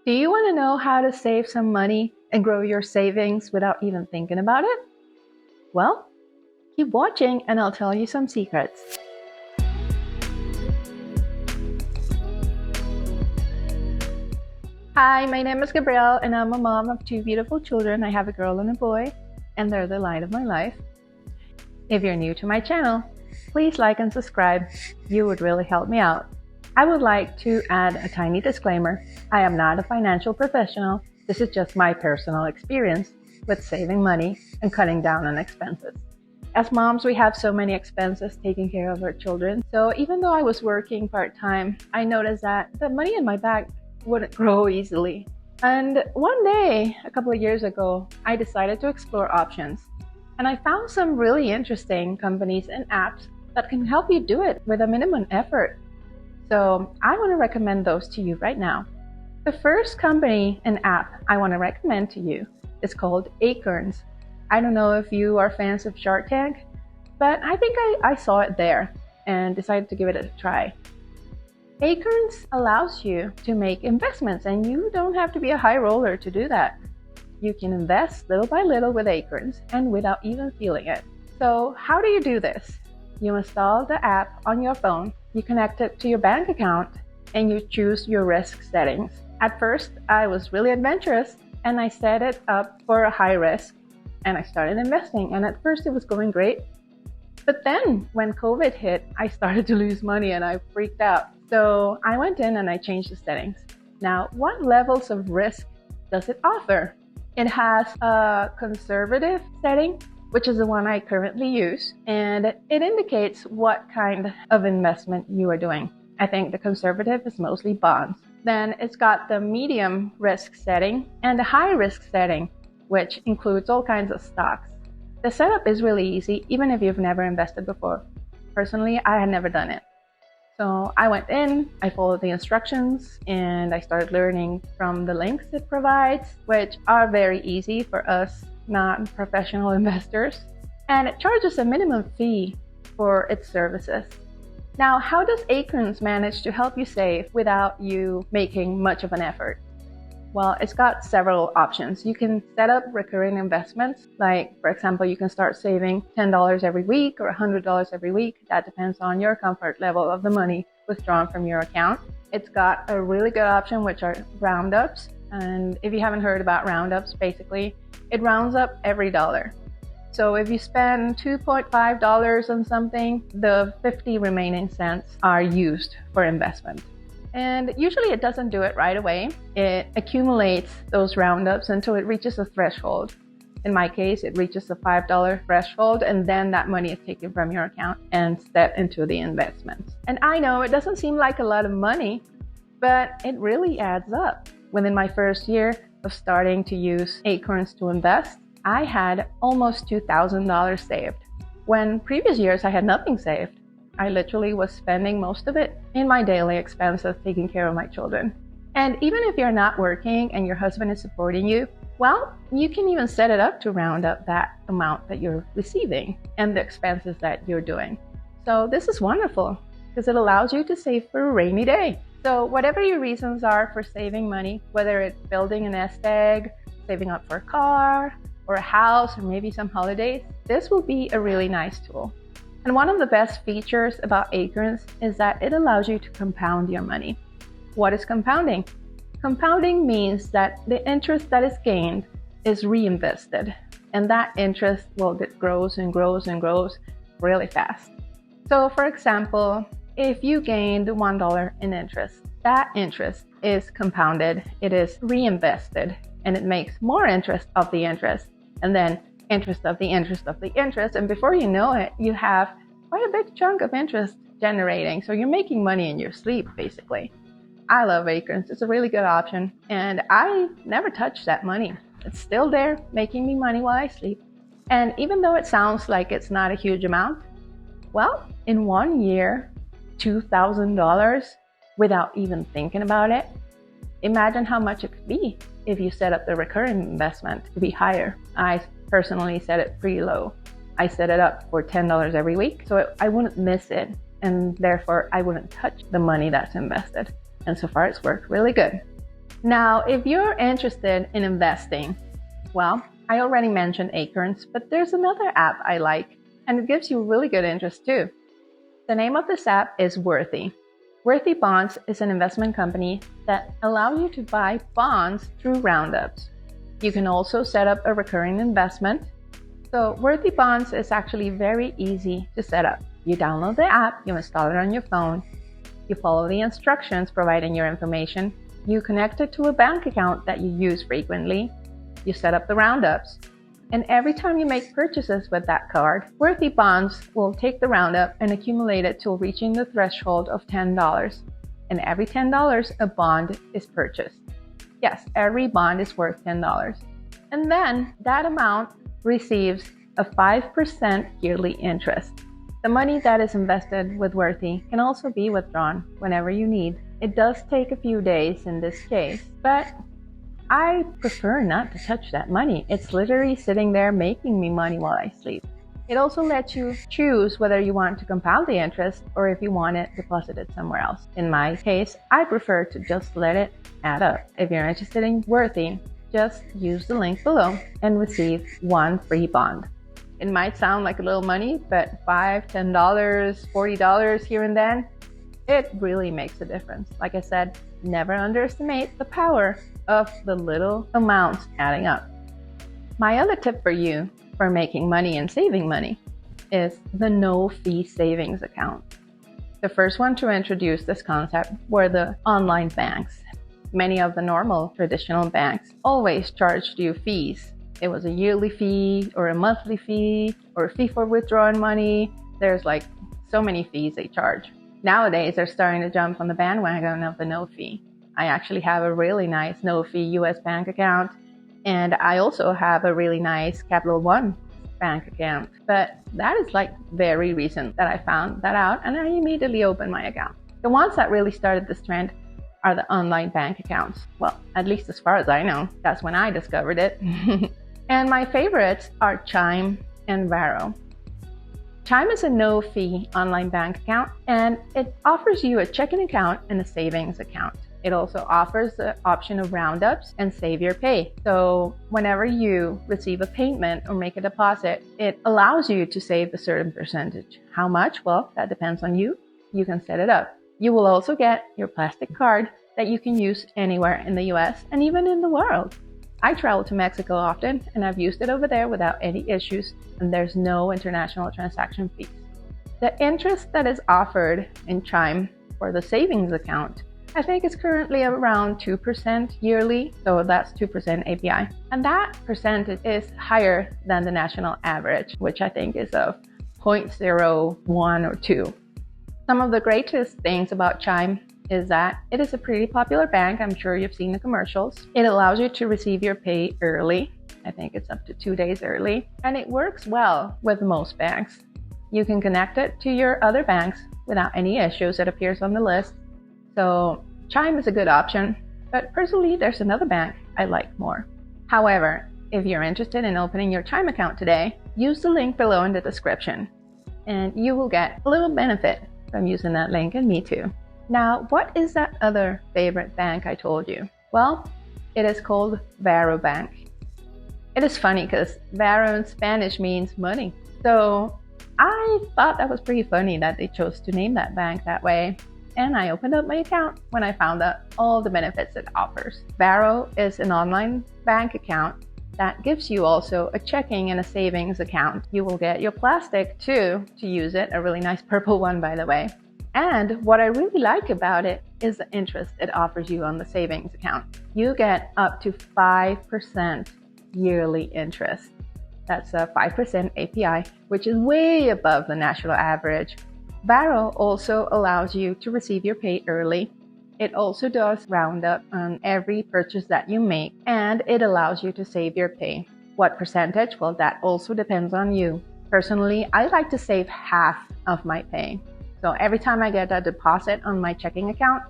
Do you want to know how to save some money and grow your savings without even thinking about it? Well, keep watching and I'll tell you some secrets. Hi, my name is Gabrielle and I'm a mom of two beautiful children. I have a girl and a boy, and they're the light of my life. If you're new to my channel, please like and subscribe. You would really help me out. I would like to add a tiny disclaimer. I am not a financial professional. This is just my personal experience with saving money and cutting down on expenses. As moms, we have so many expenses taking care of our children. So even though I was working part-time, I noticed that the money in my bag wouldn't grow easily. And one day, a couple of years ago, I decided to explore options. And I found some really interesting companies and apps that can help you do it with a minimum effort. So I want to recommend those to you right now. The first company and app I want to recommend to you is called Acorns. I don't know if you are fans of Shark Tank, but I think I saw it there and decided to give it a try. Acorns allows you to make investments, and you don't have to be a high roller to do that. You can invest little by little with Acorns and without even feeling it. So how do you do this? You install the app on your phone, you connect it to your bank account, and you choose your risk settings. At first, I was really adventurous and I set it up for a high risk and I started investing. And at first it was going great. But then when COVID hit, I started to lose money and I freaked out. So I went in and I changed the settings. Now, what levels of risk does it offer? It has a conservative setting, which is the one I currently use, and it indicates what kind of investment you are doing. I think the conservative is mostly bonds. Then it's got the medium risk setting and the high risk setting, which includes all kinds of stocks. The setup is really easy, even if you've never invested before. Personally, I had never done it. So I went in, I followed the instructions, and I started learning from the links it provides, which are very easy for us non-professional investors. And it charges a minimum fee for its services. Now, how does Acorns manage to help you save without you making much of an effort? Well, it's got several options. You can set up recurring investments. Like, for example, you can start saving $10 every week or $100 every week. That depends on your comfort level of the money withdrawn from your account. It's got a really good option, which are roundups. And if you haven't heard about roundups, basically, it rounds up every dollar. So if you spend $2.5 on something, the 50 remaining cents are used for investment. And usually it doesn't do it right away. It accumulates those roundups until it reaches a threshold. In my case, it reaches the $5 threshold, and then that money is taken from your account and set into the investments. And I know it doesn't seem like a lot of money, but it really adds up. Within my first year of starting to use Acorns to invest, I had almost $2,000 saved. When previous years I had nothing saved. I literally was spending most of it in my daily expenses taking care of my children. And even if you're not working and your husband is supporting you, well, you can even set it up to round up that amount that you're receiving and the expenses that you're doing. So this is wonderful because it allows you to save for a rainy day. So whatever your reasons are for saving money, whether it's building a nest egg, saving up for a car, or a house, or maybe some holidays, this will be a really nice tool. And one of the best features about Acorns is that it allows you to compound your money. What is compounding? Compounding means that the interest that is gained is reinvested, and that interest, well, it grows and grows and grows really fast. So for example, if you gained $1 in interest, that interest is compounded, it is reinvested, and it makes more interest of the interest, and then interest of the interest of the interest, and before you know it, you have quite a big chunk of interest generating. So you're making money in your sleep, basically. I love Acorns. It's a really good option, and I never touch that money. It's still there, making me money while I sleep. And even though it sounds like it's not a huge amount, well, in 1 year, $2,000 without even thinking about it. Imagine how much it could be if you set up the recurring investment to be higher. I personally set it pretty low. I set it up for $10 every week, so I wouldn't miss it, and therefore I wouldn't touch the money that's invested. And so far it's worked really good. Now, if you're interested in investing, well, I already mentioned Acorns, but there's another app I like, and it gives you really good interest too. The name of this app is Worthy. Worthy Bonds is an investment company that allows you to buy bonds through roundups. You can also set up a recurring investment. So Worthy Bonds is actually very easy to set up. You download the app, you install it on your phone, you follow the instructions providing your information, you connect it to a bank account that you use frequently, you set up the roundups, and every time you make purchases with that card, Worthy Bonds will take the roundup and accumulate it till reaching the threshold of $10. And every $10, a bond is purchased. Yes, every bond is worth $10. And then that amount receives a 5% yearly interest. The money that is invested with Worthy can also be withdrawn whenever you need. It does take a few days in this case, but I prefer not to touch that money. It's literally sitting there making me money while I sleep. It also lets you choose whether you want to compound the interest or if you want it deposited somewhere else. In my case, I prefer to just let it add up. If you're interested in Worthy, just use the link below and receive one free bond. It might sound like a little money, but $5, $10, $40 here and then, it really makes a difference. Like I said, never underestimate the power of the little amounts adding up. My other tip for you for making money and saving money is the no-fee savings account. The first one to introduce this concept were the online banks. Many of the normal traditional banks always charged you fees. It was a yearly fee or a monthly fee or a fee for withdrawing money. There's like so many fees they charge. Nowadays, they're starting to jump on the bandwagon of the no fee. I actually have a really nice no-fee US bank account, and I also have a really nice Capital One bank account. But that is like very recent that I found that out, and I immediately opened my account. The ones that really started this trend are the online bank accounts. Well, at least as far as I know, that's when I discovered it. And my favorites are Chime and Vero. Chime is a no-fee online bank account, and it offers you a checking account and a savings account. It also offers the option of roundups and save your pay. So whenever you receive a payment or make a deposit, it allows you to save a certain percentage. How much? Well, that depends on you. You can set it up. You will also get your plastic card that you can use anywhere in the US and even in the world. I travel to Mexico often, and I've used it over there without any issues, and there's no international transaction fees. The interest that is offered in Chime for the savings account, I think it's currently around 2% yearly, so that's 2% API. And that percentage is higher than the national average, which I think is of 0.01 or 2. Some of the greatest things about Chime is that it is a pretty popular bank. I'm sure you've seen the commercials. It allows you to receive your pay early. I think it's up to 2 days early. And it works well with most banks. You can connect it to your other banks without any issues. It appears on the list. So Chime is a good option, but personally, there's another bank I like more. However, if you're interested in opening your Chime account today, use the link below in the description, and you will get a little benefit from using that link, and me too. Now, what is that other favorite bank I told you? Well, it is called Vero Bank. It is funny because Vero in Spanish means money. So I thought that was pretty funny that they chose to name that bank that way. And I opened up my account when I found out all the benefits it offers. Vero is an online bank account that gives you also a checking and a savings account. You will get your plastic too to use it, a really nice purple one, by the way. And what I really like about it is the interest it offers you on the savings account. You get up to 5% yearly interest. That's a 5% API, which is way above the national average. Vero also allows you to receive your pay early. It also does roundup on every purchase that you make, and it allows you to save your pay. What percentage? Well, that also depends on you. Personally, I like to save half of my pay. So every time I get a deposit on my checking account,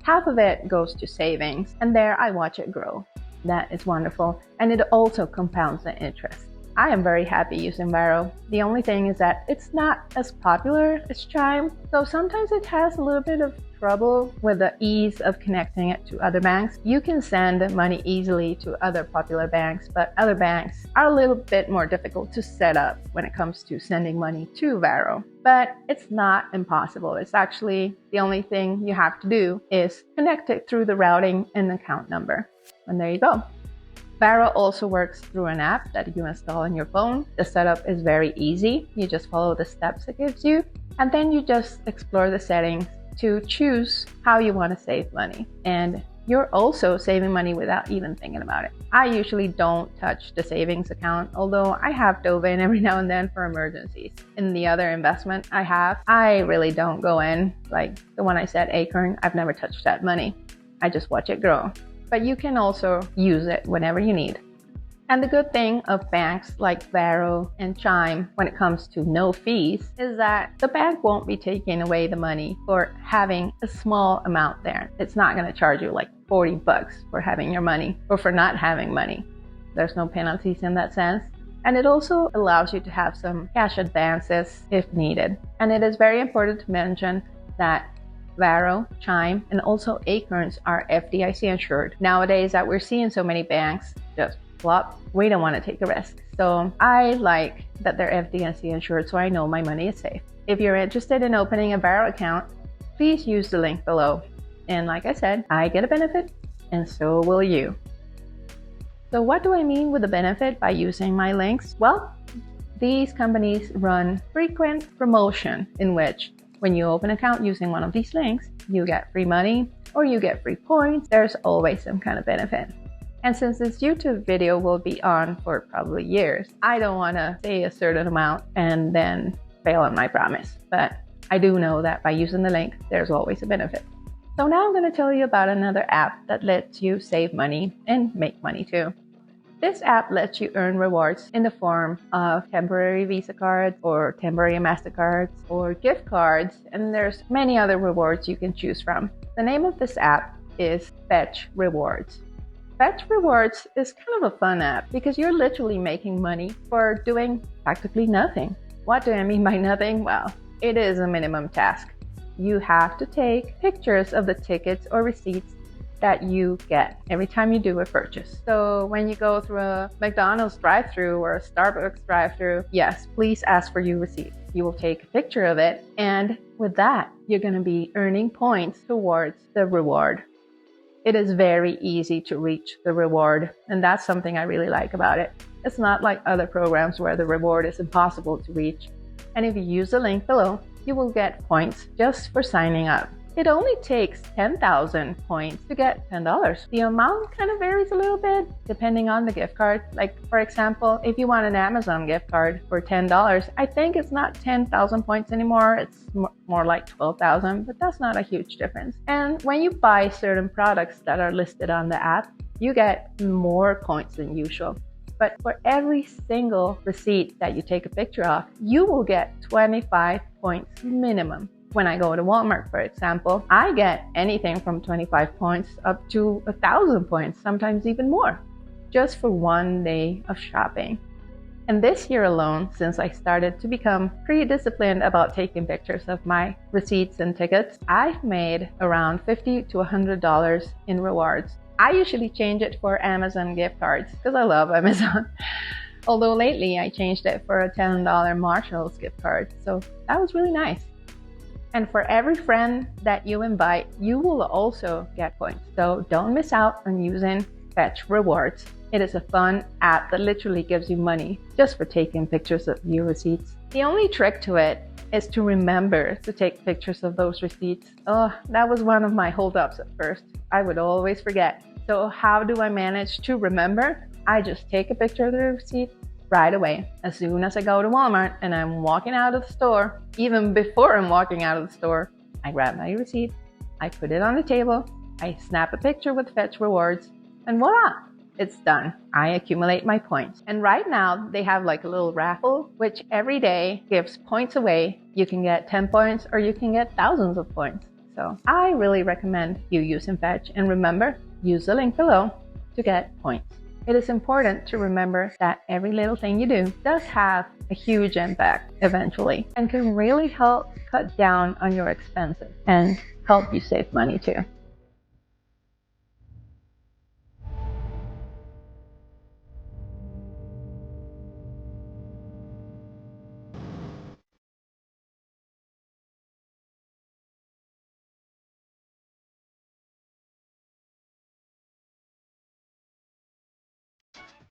half of it goes to savings, and there I watch it grow. That is wonderful, and it also compounds the interest. I am very happy using Vero. The only thing is that it's not as popular as Chime, so sometimes it has a little bit of trouble with the ease of connecting it to other banks, you can send money easily to other popular banks, but other banks are a little bit more difficult to set up when it comes to sending money to Vero. But it's not impossible. It's actually the only thing you have to do is connect it through the routing and account number. And there you go. Vero also works through an app that you install on your phone. The setup is very easy. You just follow the steps it gives you, and then you just explore the settings to choose how you want to save money. And you're also saving money without even thinking about it. I usually don't touch the savings account, although I have dove in every now and then for emergencies. In the other investment I have, I really don't go in. Like the one I said, Acorns, I've never touched that money. I just watch it grow. But you can also use it whenever you need. And the good thing of banks like Vero and Chime when it comes to no fees is that the bank won't be taking away the money for having a small amount there. It's not going to charge you like 40 bucks for having your money or for not having money. There's no penalties in that sense. And it also allows you to have some cash advances if needed. And it is very important to mention that Vero, Chime, and also Acorns are FDIC insured. Nowadays that we're seeing so many banks just flop, we don't want to take a risk. So I like that they're FDIC insured, so I know my money is safe. If you're interested in opening a Vero account, please use the link below. And like I said, I get a benefit, and so will you. So what do I mean with the benefit by using my links? Well, these companies run frequent promotion in which when you open an account using one of these links, you get free money or you get free points. There's always some kind of benefit. And since this YouTube video will be on for probably years, I don't want to say a certain amount and then fail on my promise. But I do know that by using the link, there's always a benefit. So now I'm going to tell you about another app that lets you save money and make money too. This app lets you earn rewards in the form of temporary Visa cards or temporary MasterCards or gift cards, and there's many other rewards you can choose from. The name of this app is Fetch Rewards. Fetch Rewards is kind of a fun app because you're literally making money for doing practically nothing. What do I mean by nothing? Well, it is a minimum task. You have to take pictures of the tickets or receipts that you get every time you do a purchase. So when you go through a McDonald's drive-thru or a Starbucks drive-thru, yes, please ask for your receipt. You will take a picture of it, and with that, you're going to be earning points towards the reward. It is very easy to reach the reward, and that's something I really like about it. It's not like other programs where the reward is impossible to reach. And if you use the link below, you will get points just for signing up. It only takes 10,000 points to get $10. The amount kind of varies a little bit depending on the gift card. Like, for example, if you want an Amazon gift card for $10, I think it's not 10,000 points anymore. It's more like 12,000, but that's not a huge difference. And when you buy certain products that are listed on the app, you get more points than usual. But for every single receipt that you take a picture of, you will get 25 points minimum. When I go to Walmart, for example, I get anything from 25 points up to 1,000 points, sometimes even more, just for one day of shopping. And this year alone, since I started to become pretty disciplined about taking pictures of my receipts and tickets, I've made around $50 to $100 in rewards. I usually change it for Amazon gift cards because I love Amazon. Although lately I changed it for a $10 Marshall's gift card. So that was really nice. And for every friend that you invite, you will also get points. So don't miss out on using Fetch Rewards. It is a fun app that literally gives you money just for taking pictures of your receipts. The only trick to it is to remember to take pictures of those receipts. Oh, that was one of my holdups at first. I would always forget. So how do I manage to remember? I just take a picture of the receipt right away. As soon as I go to Walmart and I'm walking out of the store, even before I'm walking out of the store, I grab my receipt, I put it on the table, I snap a picture with Fetch Rewards, and voila, it's done. I accumulate my points. And right now they have like a little raffle, which every day gives points away. You can get 10 points or you can get thousands of points. So I really recommend you using Fetch, and remember, use the link below to get points. It is important to remember that every little thing you do does have a huge impact eventually and can really help cut down on your expenses. And help you save money too.